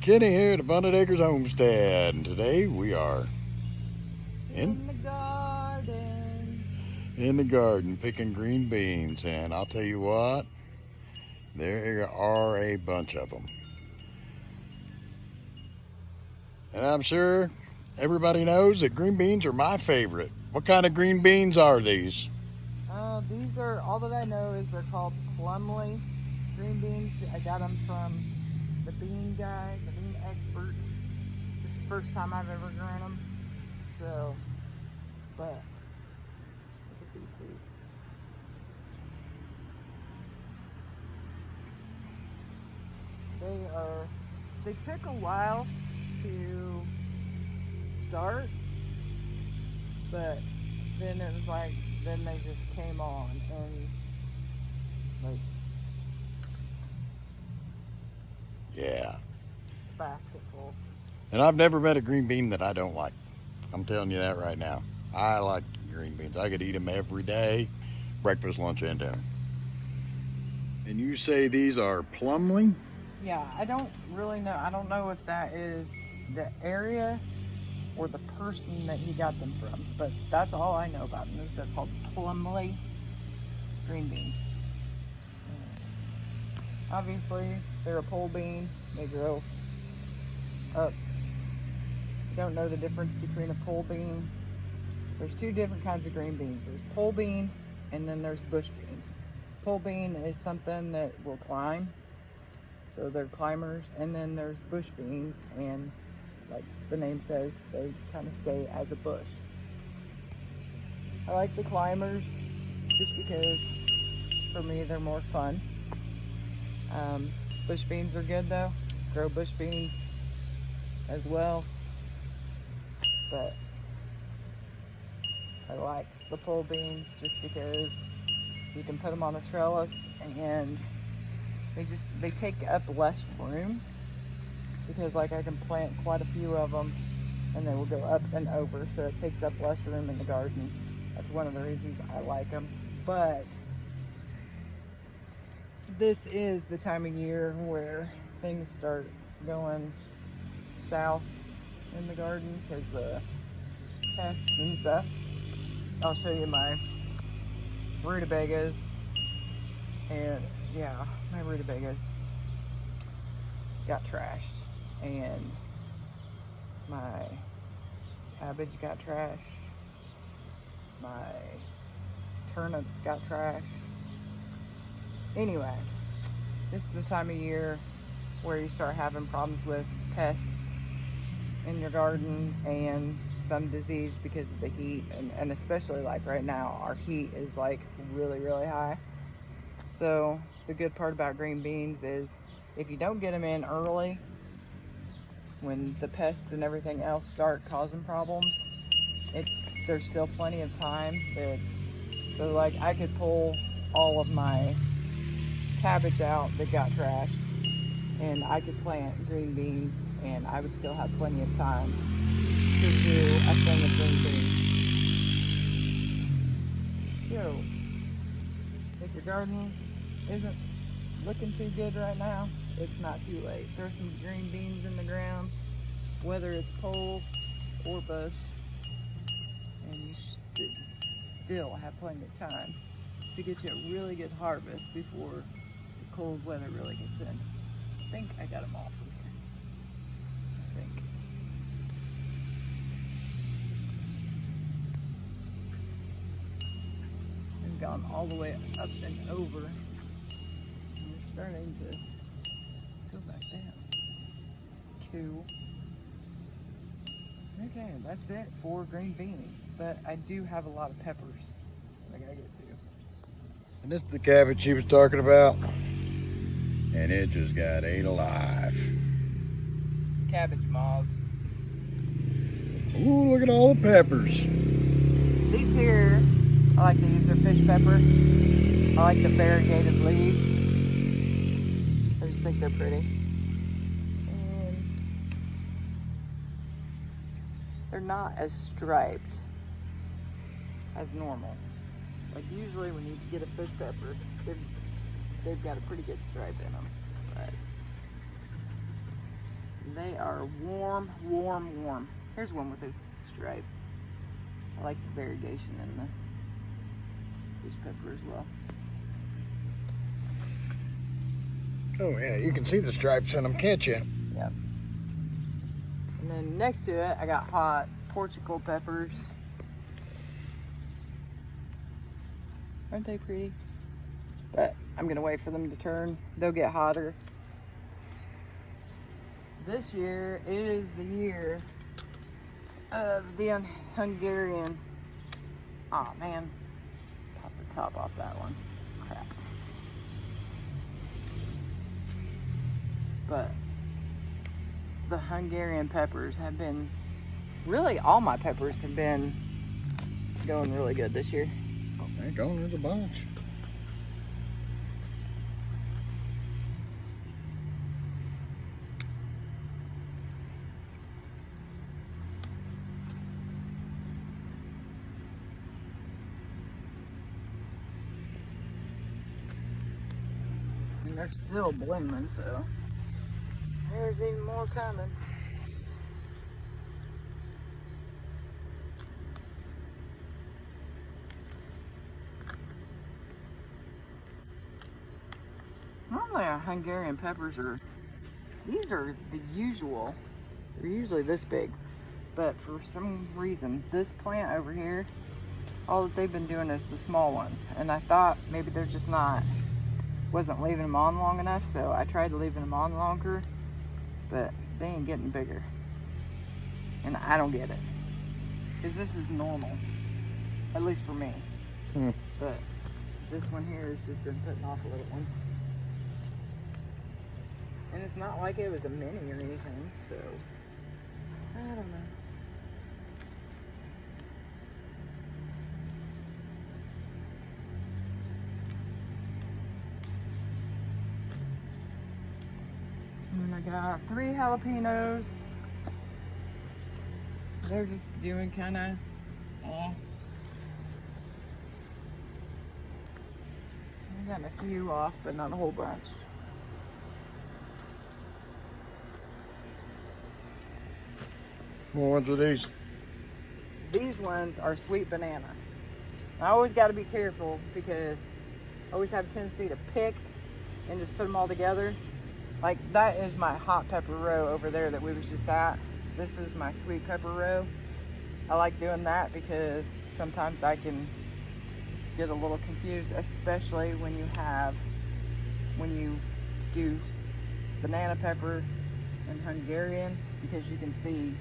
Kenny here at Abundant Acres Homestead, and today we are in the garden. in the garden picking green beans, and I'll tell you what, there are a bunch of them. And I'm sure everybody knows that green beans are my favorite. What kind of green beans are these? These are, all that I know is they're called Plumley green beans. I got them from the bean guy, the bean expert. This is the first time I've ever grown them. So, but look at these dudes. They took a while to start, but then it was like, then they just came on and like, Yeah. basketful. And I've never met a green bean that I don't like. I'm telling you that right now. I like green beans. I could eat them every day, breakfast, lunch, and dinner. And you say these are Plumley? Yeah, I don't really know. I don't know if that is the area or the person that he got them from, but that's all I know about them is they're called Plumley green beans. Obviously, they're a pole bean. They grow up. I don't know the difference between a pole bean. There's two different kinds of green beans. There's pole bean and then there's bush bean. Pole bean is something that will climb. So they're climbers. And then there's bush beans, and like the name says, they kind of stay as a bush. I like the climbers just because for me they're more fun. Bush beans are good though. Grow bush beans as well. But I like the pole beans just because you can put them on a trellis and they take up less room, because like I can plant quite a few of them and they will go up and over, so it takes up less room in the garden. That's one of the reasons I like them. But this is the time of year where things start going south in the garden because of pests and stuff. I'll show you my rutabagas, and yeah, my rutabagas got trashed, and my cabbage got trashed, my turnips got trashed. Anyway, this is the time of year where you start having problems with pests in your garden and some disease because of the heat, and especially like right now, our heat is like really, really high. So the good part about green beans is if you don't get them in early, when the pests and everything else start causing problems, there's still plenty of time. So like I could pull all of my cabbage out that got trashed, and I could plant green beans, and I would still have plenty of time to do a thing of green beans. So, if your garden isn't looking too good right now, it's not too late. Throw some green beans in the ground, whether it's pole or bush, and you should still have plenty of time to get you a really good harvest before the cold weather really gets in. I think I got them all from here. I think. I've gone all the way up and over. And we're starting to go back down. Cool. Okay, that's it for green beans. But I do have a lot of peppers that I gotta get to. And this is the cabbage he was talking about. And it just got ate alive. Cabbage moths. Ooh, look at all the peppers. These here, I like these. They're fish pepper. I like the variegated leaves. I just think they're pretty. And they're not as striped as normal. Like usually when you get a fish pepper, they've got a pretty good stripe in them. But They are warm, warm, warm. Here's one with a stripe. I like the variegation in the fish pepper as well. Oh yeah, you can see the stripes in them, can't you? Yep. And then next to it, I got hot Portugal peppers. Aren't they pretty? But I'm gonna wait for them to turn. They'll get hotter. This year, it is the year of the Hungarian. Oh man, pop the top off that one. Crap. But the Hungarian peppers have been, really all my peppers have been going really good this year. Oh, they're going with a bunch. And they're still blooming, so there's even more coming. Normally our Hungarian peppers these are the usual. They're usually this big. But for some reason, this plant over here, all that they've been doing is the small ones. And I thought maybe they're just wasn't leaving them on long enough, so I tried leaving them on longer, but they ain't getting bigger. And I don't get it. Because this is normal, at least for me. But this one here has just been putting off a little ones. And it's not like it was a mini or anything, so I don't know. And then I got 3 jalapenos. They're just doing kind of, I got a few off, but not a whole bunch. What ones are these? These ones are sweet banana. I always got to be careful because I always have a tendency to pick and just put them all together. Like that is my hot pepper row over there that we was just at. This is my sweet pepper row. I like doing that because sometimes I can get a little confused, especially when you do banana pepper and Hungarian, because you can see.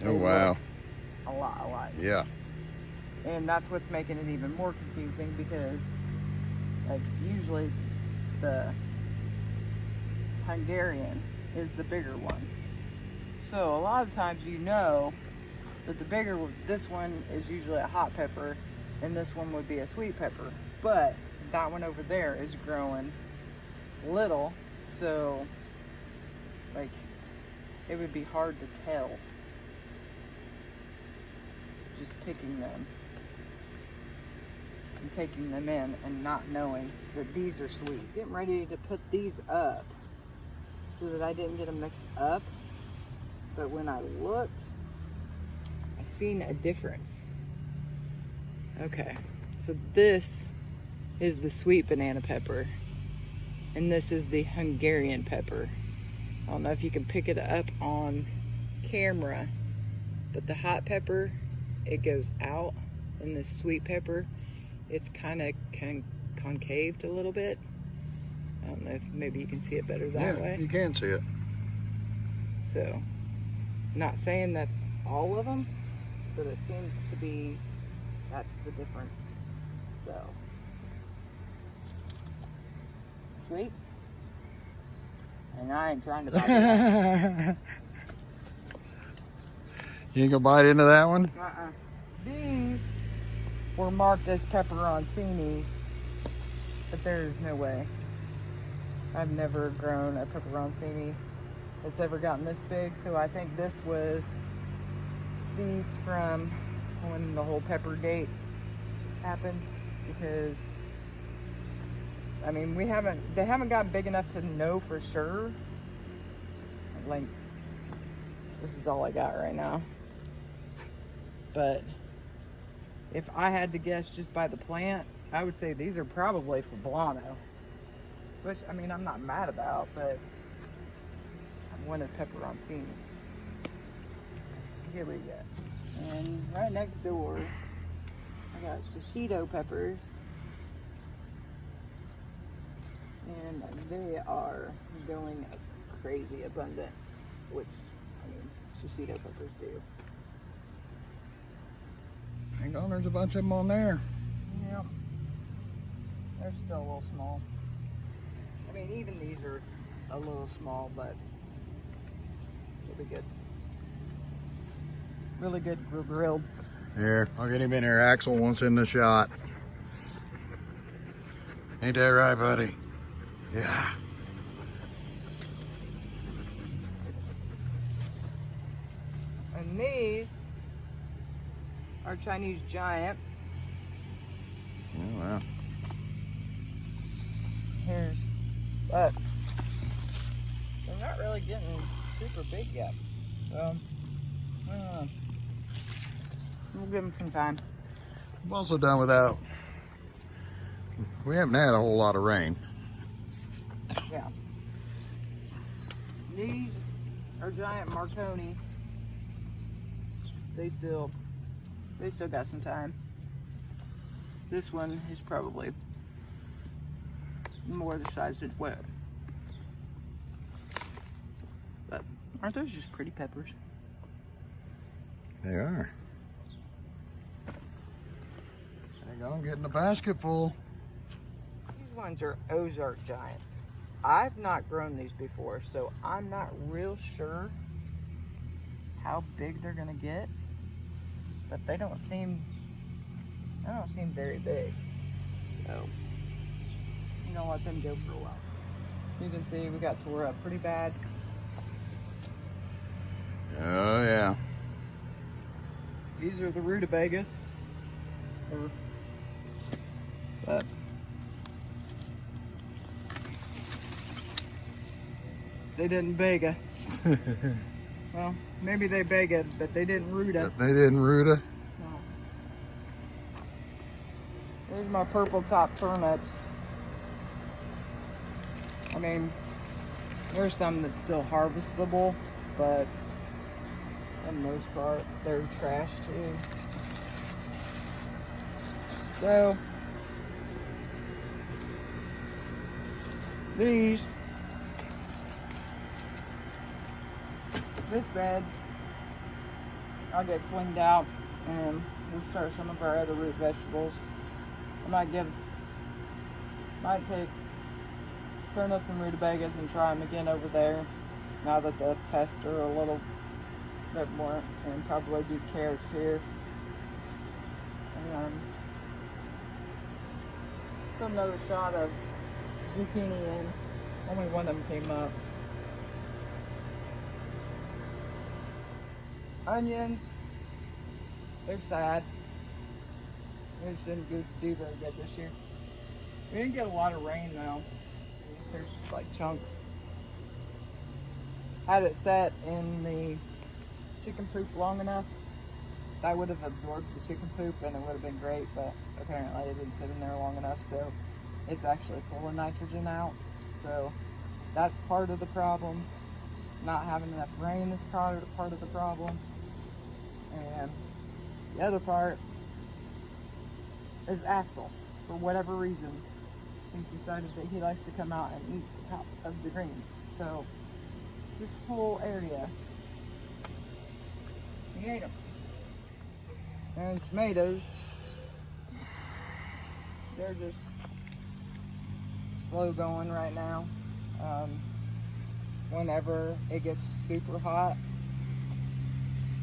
Oh wow. A lot. Yeah. And that's what's making it even more confusing because like usually the Hungarian is the bigger one. So a lot of times you know that this one is usually a hot pepper and this one would be a sweet pepper. But that one over there is growing little, so like it would be hard to tell just picking them and taking them in and not knowing that these are sweet. Getting ready to put these up so that I didn't get them mixed up, but when I looked, I seen a difference. Okay, so this is the sweet banana pepper and this is the Hungarian pepper. I don't know if you can pick it up on camera, but the hot pepper, it goes out, and the sweet pepper, it's kind of concaved a little bit. I don't know if maybe you can see it better that way. Yeah, you can see it. So, not saying that's all of them, but it seems to be, that's the difference. So, sweet. And I ain't trying to buy it. You ain't gonna bite into that one? These were marked as pepperoncinis, but there's no way. I've never grown a pepperoncini that's ever gotten this big, so I think this was seeds from when the whole pepper gate happened, because I mean they haven't gotten big enough to know for sure. Like This is all I got right now. But if I had to guess just by the plant, I would say these are probably poblano. Which, I mean, I'm not mad about, but I wanted peperoncinis. Here we go. And right next door, I got shishito peppers. And they are going crazy abundant, which, I mean, shishito peppers do. Hang on, there's a bunch of them on there. Yep. They're still a little small. I mean, even these are a little small, but they'll be good. Really good grilled. Here, I'll get him in here. Axel wants in the shot. Ain't that right, buddy? Yeah. And these are Chinese giant. Oh, wow. But they're not really getting super big yet. So, we'll give them some time. I've also done without, we haven't had a whole lot of rain. Yeah. These are giant Marconi. They still got some time. This one is probably more the size of what. But aren't those just pretty peppers? They are. Hang on, I'm getting a basket full. These ones are Ozark giants. I've not grown these before, so I'm not real sure how big they're gonna get. But they don't seem very big. So I'm gonna let them go for a while. You can see we got tore up pretty bad. Oh, yeah. These are the rutabagas. But they didn't bega. Well, maybe they bega, but they didn't ruta. But they didn't ruta. No. There's my purple top turnips. I mean, there's some that's still harvestable, but for the most part, they're trash too. So, this bed, I'll get cleaned out and we'll start some of our other root vegetables. I might take turnips and rutabagas and try them again over there now that the pests are a little bit more, and probably do carrots here. And put another shot of zucchini in. Only one of them came up. Onions, they're sad. They just didn't do very good this year. We didn't get a lot of rain though. There's just like chunks. Had it set in the chicken poop long enough, that would have absorbed the chicken poop and it would have been great, but apparently it didn't sit in there long enough, so it's actually pulling nitrogen out. So that's part of the problem. Not having enough rain is part of the problem. And the other part is Axel. For whatever reason, he's decided that he likes to come out and eat the top of the greens. So this whole area, he ate them. And tomatoes, they're just slow going right now. Whenever it gets super hot,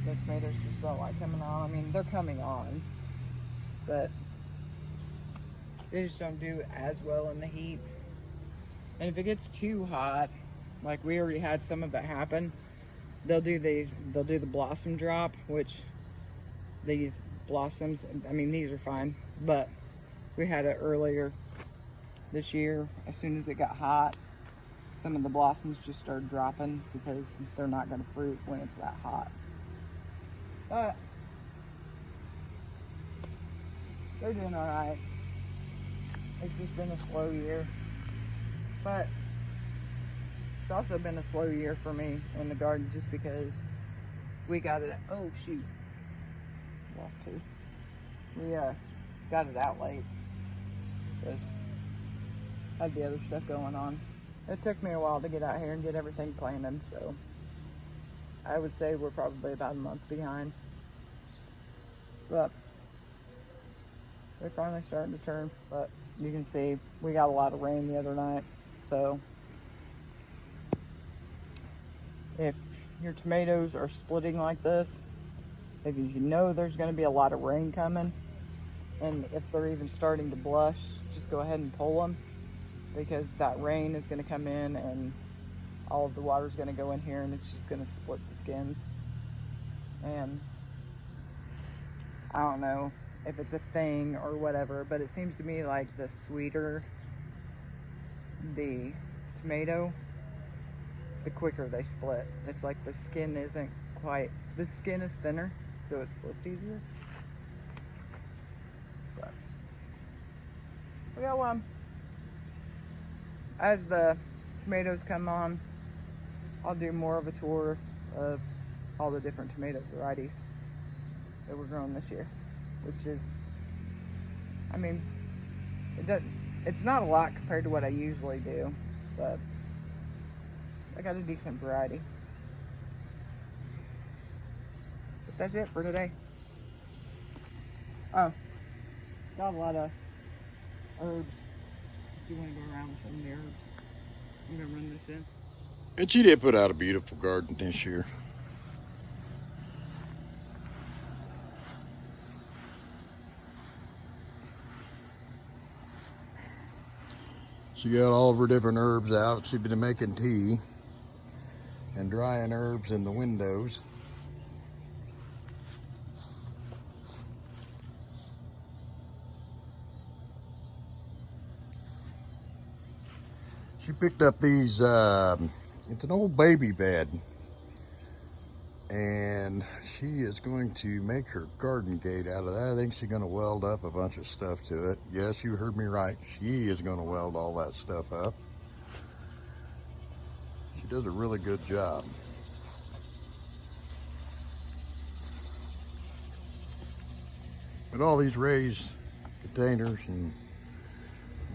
the tomatoes just don't like coming on. I mean, they're coming on, but they just don't do as well in the heat. And if it gets too hot, like we already had some of it happen, they'll do the blossom drop, which these blossoms, I mean, these are fine, but we had it earlier this year as soon as it got hot. some of the blossoms just started dropping because they're not going to fruit when it's that hot. But they're doing all right. It's just been a slow year. But it's also been a slow year for me in the garden just because we got it. Oh, shoot. Lost two. We got it out late because I had the other stuff going on. It took me a while to get out here and get everything planted, so I would say we're probably about a month behind. But they're finally starting to turn. But you can see we got a lot of rain the other night, so if your tomatoes are splitting like this, if you know there's going to be a lot of rain coming, and if they're even starting to blush, just go ahead and pull them, because that rain is going to come in and all of the water is going to go in here and it's just going to split the skins. And I don't know if it's a thing or whatever, but it seems to me like the sweeter the tomato, the quicker they split. It's like the skin isn't quite, the skin is thinner, so it splits easier. But we got one. As the tomatoes come on, I'll do more of a tour of all the different tomato varieties that we're growing this year, which is, I mean, it's not a lot compared to what I usually do, but I got a decent variety. But that's it for today. Oh, got a lot of herbs. If you want to go around with some of the herbs, I'm gonna run this in. And she did put out a beautiful garden this year. She got all of her different herbs out. She's been making tea and drying herbs in the windows. She picked up these, it's an old baby bed, and she is going to make her garden gate out of that. I think she's going to weld up a bunch of stuff to it. Yes, you heard me right. She is going to weld all that stuff up. She does a really good job. But all these raised containers and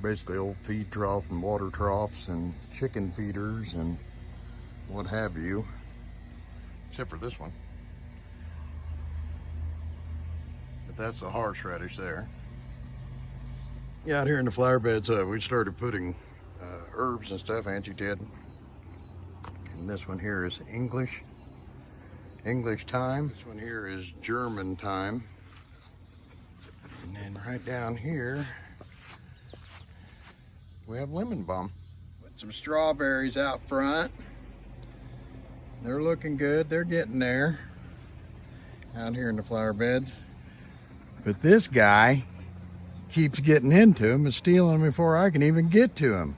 basically old feed trough and water troughs and chicken feeders and what have you, except for this one. But that's a horseradish there. Yeah, out here in the flower beds, we started putting herbs and stuff, Auntie did. And this one here is English thyme. This one here is German thyme. And then right down here, we have lemon balm. Put some strawberries out front. They're looking good. They're getting there out here in the flower beds. But this guy keeps getting into them and stealing them before I can even get to them.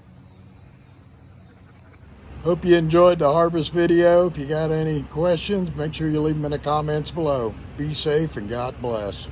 Hope you enjoyed the harvest video. If you got any questions, make sure you leave them in the comments below. Be safe and God bless.